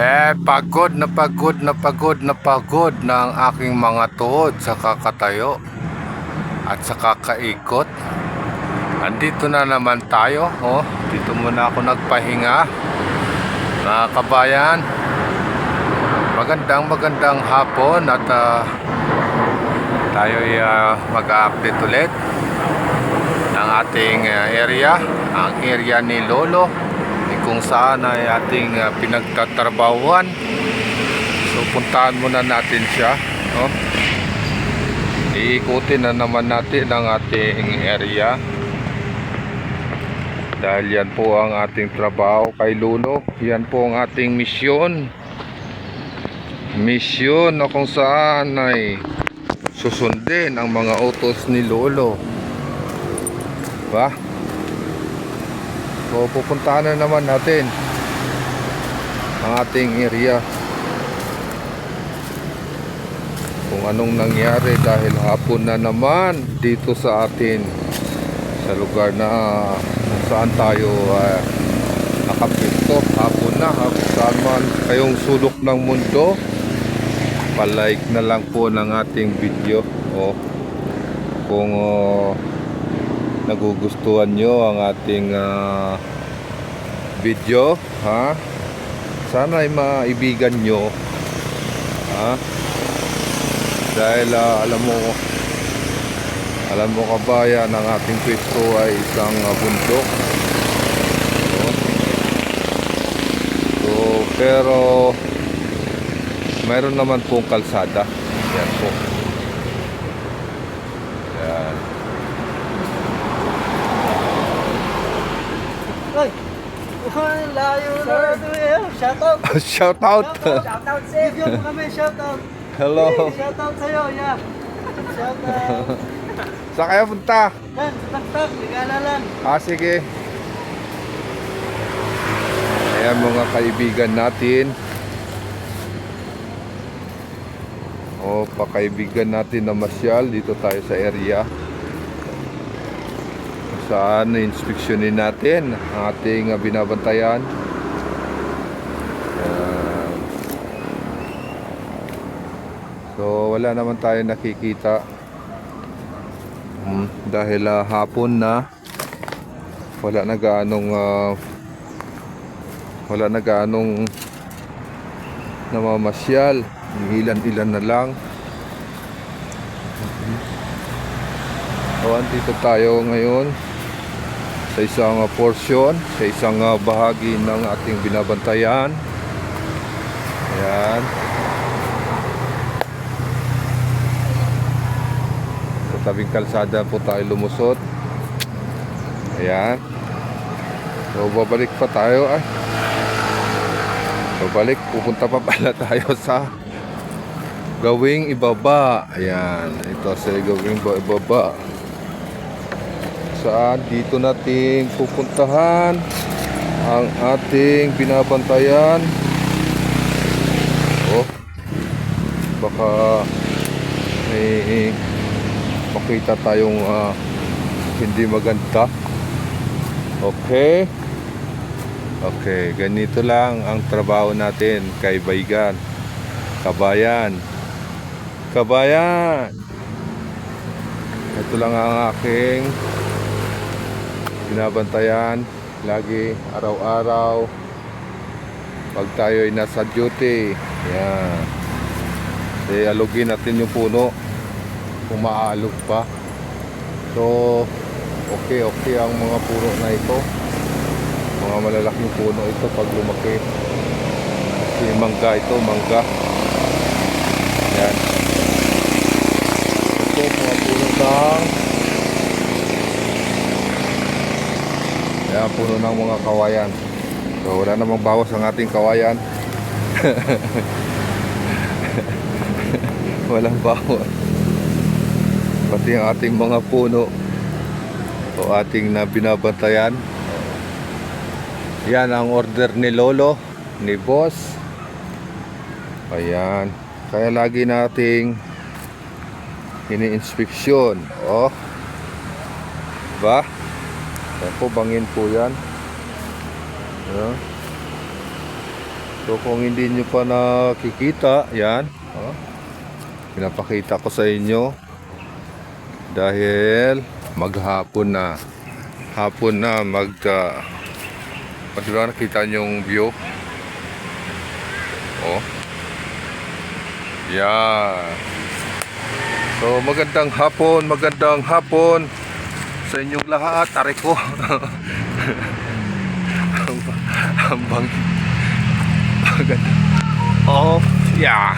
Pagod na pagod na pagod na pagod na ang aking mga tuhod sa kakatayo at sa kakaikot. Andito na naman tayo. Dito muna ako nagpahinga. Mga kabayan, magandang hapon at tayo mag-update ulit ng ating area, ang area ni Lolo, kung saan ay ating pinagtatrabahuan. So puntahan muna natin siya, iikutin na naman natin ang ating area dahil yan po ang ating trabaho kay Lolo. Yan po ang ating misyon na kung saan ay susundin ang mga utos ni Lolo, ba? So pupuntahan na naman natin ang ating area, kung anong nangyari dahil hapon na naman dito sa atin, sa lugar na saan tayo nakapito. Hapon na, saan man kayong sulok ng mundo, palike na lang po ng ating video kung nagugustuhan nyo ang ating video, sana ay maibigan nyo, dahil alam mo kabayan, ang ating pwesto ay isang bundok. Pero mayroon naman pong kalsada. Yan po. Yan. Ay, layo na ito eh. Shoutout. Shoutout. Shoutout sa'yo. Give mo kami shoutout. Hello. Hey, shoutout sa'yo, yeah. Shoutout. Saan kayo punta? Yan, tak-tak. Ligala lang. Sige. Ayan mga kaibigan natin. Pakaibigan natin na masyal dito tayo sa area. Saan inspeksyonin natin ang ating binabantayan. So wala naman tayo nakikita dahil hapon na, wala na gaanong namamasyal, ilan-ilan na lang. Dito tayo ngayon sa isang portion, sa isang bahagi ng ating binabantayan. Ayan, sa tabing kalsada po tayo lumusot. Ayan, so babalik pa tayo. Pupunta pa pala tayo sa gawing ibaba. Ayan, ito sa gawing ibaba, saan dito natin pupuntahan ang ating binabantayan. Baka may makita tayong hindi maganda. Okay, ganito lang ang trabaho natin, kaibigan, kabayan. Ito lang ang aking binabantayan lagi, araw-araw, pag tayo ay nasa duty. Yan, alugin natin yung puno kung maaalog pa. So okay ang mga puno na ito, mga malalaking puno ito pag lumaki. Kasi mangga. Yan, ito mga puno puno ng mga kawayan. So wala namang bawas ang ating kawayan. Walang bawas, pati ang ating mga puno ating na binabantayan. Yan ang order ni Lolo, ni Boss. Ayan, kaya lagi nating ini-inspeksyon. Ba? Yan po, bangin po yan. So kung hindi nyo pa nakikita, yan. Oh, pinapakita ko sa inyo. Dahil maghapon na. Hapon na di ba nakita nyo yung view? Oh. Yan. So magandang hapon sa inyong lahat. Tari ko. Ang maganda. Oh, yeah.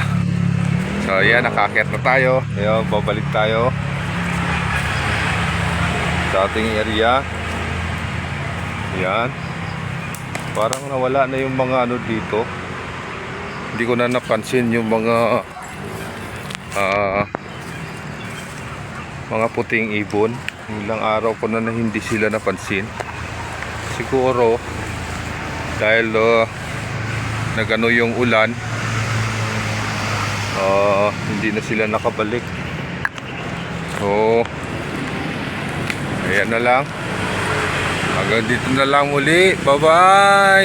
So yan, nakakit na tayo. Ayun, babalik tayo sa ating area. Yan. Parang nawala na yung mga ano dito. Hindi ko na napansin yung mga puting ibon. Ilang araw ko na hindi sila napansin. Siguro dahil nagano yung ulan, hindi na sila nakabalik. So ayan na lang. Hanggang dito na lang muli. Bye bye.